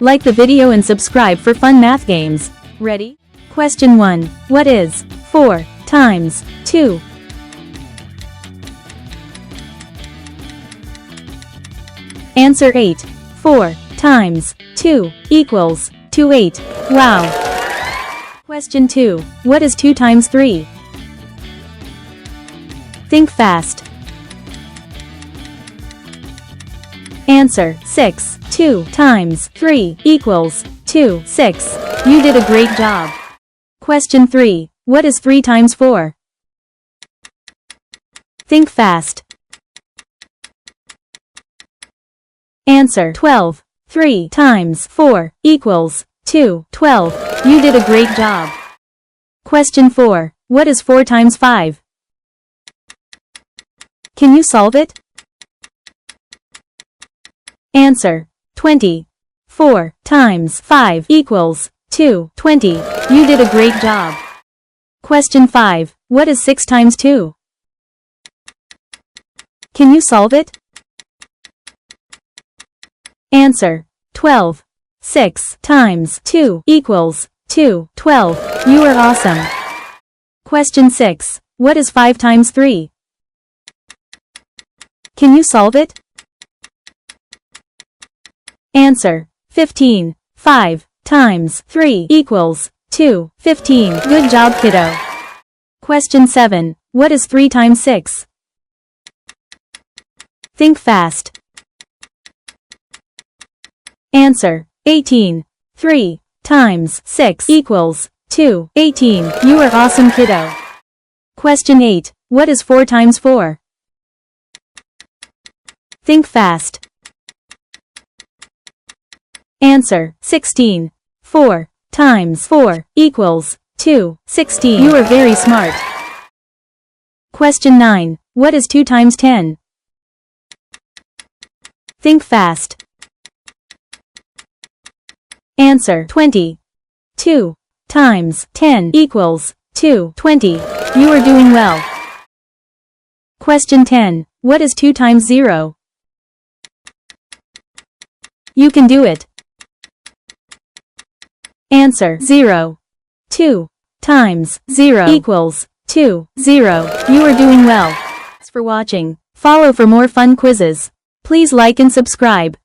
Like the video and subscribe for fun math games. Ready? Question 1. What is 4 times 2? Answer 8. 4 times 2 equals 28. Wow! Question 2. What is 2 times 3? Think fast. Answer 6. 2 times 3 equals 2. 6. You did a great job. Question 3. What is 3 times 4? Think fast. Answer 12. 3 times 4 equals 2. 12. You did a great job. Question 4. What is 4 times 5? Can you solve it? Answer 20. 4 times 5 equals 2. 20. You did a great job. Question 5. What is 6 times 2? Can you solve it? Answer 12. 6 times 2 equals 2. 12. You are awesome. Question 6. What is 5 times 3? Can you solve it? Answer 15. 5 times 3 equals 2. 15. Good job, kiddo. Question 7. What is 3 times 6? Think fast. Answer 18. 3 times 6 equals 2. 18. You are awesome, kiddo. Question 8. What is 4 times 4? Think fast. Answer 16. 4 times 4 equals 2. 16. You are very smart. Question 9. What is 2 times 10? Think fast. Answer 20. 2 times 10 equals 2. 20. You are doing well. Question 10. What is 2 times 0? You can do it. Answer 0. 2 times 0 equals 2. 0. You are doing well. Thanks for watching. Follow for more fun quizzes. Please like and subscribe.